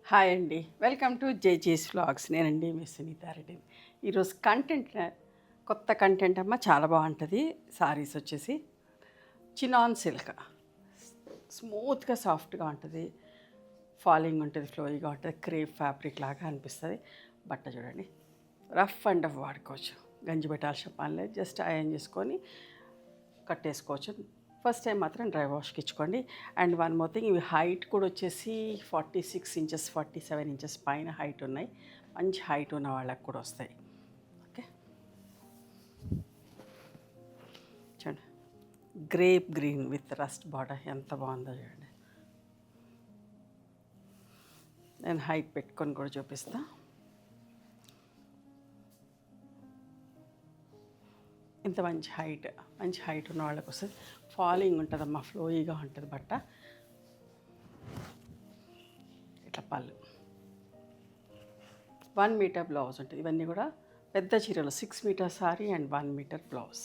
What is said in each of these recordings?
Hi అండి, welcome to జేజీస్ vlogs. నేనండి మీ సునీతారెడ్డి. ఈరోజు కంటెంట్ కొత్త కంటెంట్ అమ్మ, చాలా బాగుంటుంది. సారీస్ వచ్చేసి చినాన్ సిల్క్, స్మూత్గా సాఫ్ట్గా ఉంటుంది, ఫాలింగ్ ఉంటుంది, ఫ్లోయిగా ఉంటుంది, క్రేప్ ఫ్యాబ్రిక్ లాగా అనిపిస్తుంది. బట్ట చూడండి, రఫ్ అండ్ రఫ్ వాడుకోవచ్చు, గంజి పెట్టాల్సిన పని లేదు, జస్ట్ ఐరన్ చేసుకొని కట్టేసుకోవచ్చు. ఫస్ట్ టైం మాత్రం డ్రై వాష్కి ఇచ్చుకోండి. అండ్ వన్ మోర్ థింగ్, ఇవి హైట్ కూడా వచ్చేసి 46 ఇంచెస్ 47 ఇంచెస్ పైన హైట్ ఉన్నాయి. మంచి హైట్ ఉన్న వాళ్ళకి కూడా వస్తాయి. ఓకే, చూడండి, grape green with rust border ఎంత బాగుందో చూడండి. నేను హైట్ పెట్టుకొని కూడా చూపిస్తా. ఇంత మంచి హైట్ ఉన్న వాళ్ళకి వస్తుంది. ఫాలింగ్ ఉంటుందమ్మా, ఫ్లోయిగా ఉంటుంది బట్ట. ఇట్లా పళ్ళు 1 మీటర్ బ్లౌజ్ ఉంటుంది. ఇవన్నీ కూడా పెద్ద చీరలు, 6 meter sari and 1 meter blouse.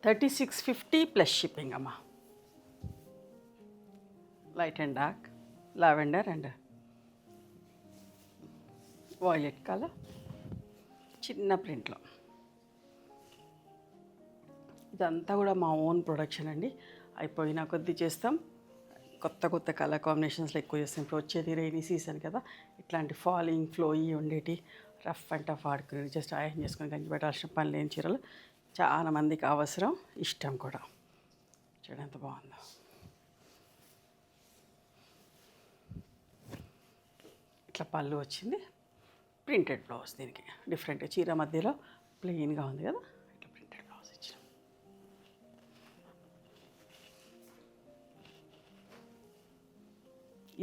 $36.50 plus shipping అమ్మా. Light and dark, lavender and violet colour, చిన్న ప్రింట్లో. ఇదంతా కూడా మా ఓన్ ప్రొడక్షన్ అండి. అయిపోయినా కొద్దీ చేస్తాం, కొత్త కలర్ కాంబినేషన్స్లో ఎక్కువ చేస్తాం. ఇప్పుడు వచ్చేది రైనీ సీజన్ కదా, ఇట్లాంటి ఫాలింగ్ ఫ్లోయి ఉండేటి రఫ్ అండ్ టఫ్ ఆడుకునేవి జస్ట్ ఐరన్ చేసుకొని గంజి పెట్టాల్సిన పని లేని చీరలు చాలా మందికి అవసరం, ఇష్టం కూడా. చూడండి ఎంత బాగుందో. ఇట్లా పళ్ళు వచ్చింది, ప్రింటెడ్ బ్లౌజ్. దీనికి డిఫరెంట్, చీర మధ్యలో ప్లెయిన్గా ఉంది కదా, ఇట్లా ప్రింటెడ్ బ్లౌజ్ ఇచ్చిన.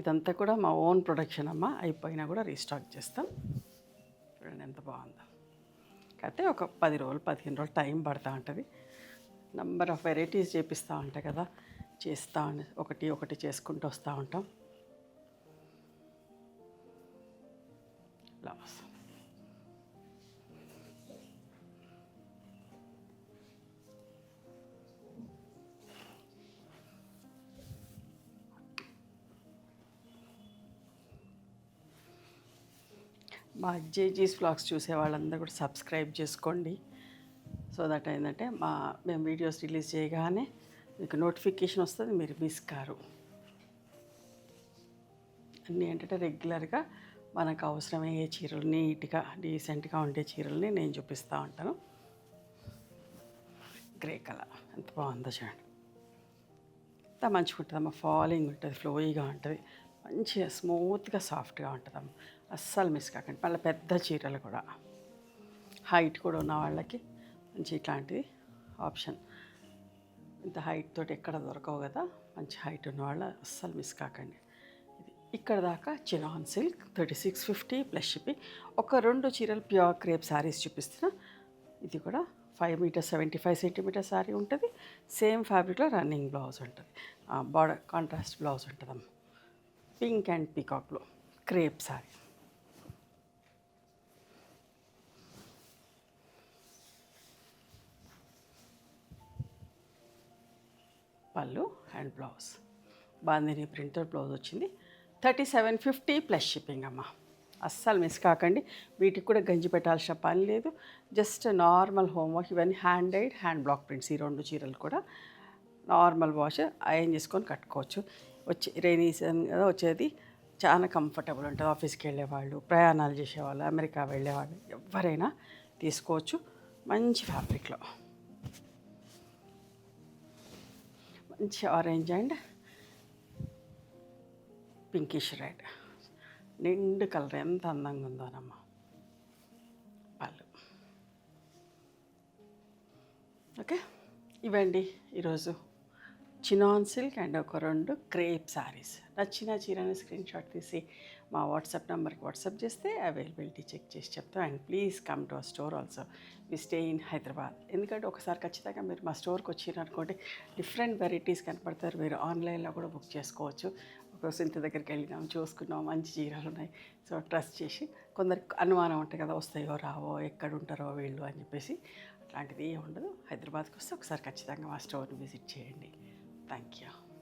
ఇదంతా కూడా మా ఓన్ ప్రొడక్షన్ అమ్మ. అయిపోయినా కూడా రీస్టాక్ చేస్తాం. చూడండి ఎంత బాగుందో. అయితే ఒక 10 రోజులు 15 రోజులు టైం పడుతూ ఉంటుంది. నంబర్ ఆఫ్ వెరైటీస్ చేపిస్తూ ఉంటాయి కదా, ఒకటి చేసుకుంటూ వస్తూ ఉంటాం. బ్లౌజ్ మా జేజీస్ వ్లాగ్స్ చూసే వాళ్ళందరూ కూడా సబ్స్క్రైబ్ చేసుకోండి. సో దట్ ఏంటంటే మేము వీడియోస్ రిలీజ్ చేయగానే మీకు నోటిఫికేషన్ వస్తుంది, మీరు మిస్ కారు. అన్నీ ఏంటంటే రెగ్యులర్గా మనకు అవసరమయ్యే చీరలు, నీట్గా డీసెంట్గా ఉండే చీరల్ని నేను చూపిస్తూ ఉంటాను. గ్రే కలర్ ఎంత బాగుందో చూడండి. ఎంత మంచిగా ఉంటుందమ్మా, ఫాలింగ్ ఉంటుంది, ఫ్లోయిగా ఉంటుంది, మంచిగా స్మూత్గా సాఫ్ట్గా ఉంటుందమ్మ. అస్సలు మిస్ కాకండి. మళ్ళీ పెద్ద చీరలు కూడా, హైట్ కూడా ఉన్న వాళ్ళకి మంచి ఇట్లాంటిది ఆప్షన్. ఇంత హైట్ తోటి ఎక్కడ దొరకవు కదా, మంచి హైట్ ఉన్న వాళ్ళు అస్సలు మిస్ కాకండి. ఇది ఇక్కడ దాకా చినాన్ సిల్క్ 36.50 ప్లస్ షిప్పింగ్. ఒక 2 చీరలు ప్యూర్ క్రేప్ శారీస్ చూపిస్తున్నా. ఇది కూడా 5 మీటర్ 75 సెంటీమీటర్ శారీ ఉంటుంది. సేమ్ ఫ్యాబ్రిక్లో రన్నింగ్ బ్లౌజ్ ఉంటుంది, బార్డర్ కాంట్రాస్ట్ బ్లౌజ్ ఉంటుందమ్మ. పింక్ అండ్ పీకాక్లో క్రేప్ శారీ. పళ్ళు and blouse bandhani printed blouse వచ్చింది. 37.50 ప్లస్ షిప్పింగ్ అమ్మ. అస్సలు మిస్ కాకండి. వీటికి కూడా గంజి పెట్టాల్సిన పని లేదు, జస్ట్ నార్మల్ హోమ్ వాష్. ఇవన్నీ hand died, hand block prints. ఈ 2 చీరలు కూడా నార్మల్ వాష్, ఐరన్ చేసుకొని కట్టుకోవచ్చు. రైనీ సీజన్ కదా వచ్చేది, చాలా కంఫర్టబుల్ ఉంటుంది. ఆఫీస్కి వెళ్ళేవాళ్ళు, ప్రయాణాలు చేసేవాళ్ళు, అమెరికా వెళ్ళేవాళ్ళు ఎవరైనా తీసుకోవచ్చు. మంచి ఫ్యాబ్రిక్లో మంచి ఆరెంజ్ అండ్ పింకిష్ రెడ్, నిండు కలర్ ఎంత అందంగా ఉందోనమ్మా. పళ్ళు. ఓకే, ఇవండి ఈరోజు చినాన్ సిల్క్ అండ్ ఒక 2 క్రేప్ శారీస్. నచ్చిన చీరని స్క్రీన్ షాట్ తీసి మా వాట్సాప్ నెంబర్కి వాట్సాప్ చేస్తే అవైలబిలిటీ చెక్ చేసి చెప్తాం. And please come to our store also. We stay in Hyderabad. ఎందుకంటే ఒకసారి ఖచ్చితంగా మీరు మా స్టోర్కి వచ్చినారనుకోండి, డిఫరెంట్ వెరైటీస్ కనపడతారు. మీరు ఆన్లైన్లో కూడా బుక్ చేసుకోవచ్చు. ఒకరోజు ఇంటి దగ్గరికి వెళ్ళినాం, చూసుకున్నాం, మంచి చీరలు ఉన్నాయి, సో ట్రస్ట్ చేసి. కొందరికి అనుమానం ఉంటుంది కదా, వస్తాయో రావో, ఎక్కడ ఉంటారో వీళ్ళు అని చెప్పేసి, అట్లాంటిది ఏమి ఉండదు. హైదరాబాద్కి వస్తే ఒకసారి ఖచ్చితంగా మా స్టోర్ని విజిట్ చేయండి. Thank you.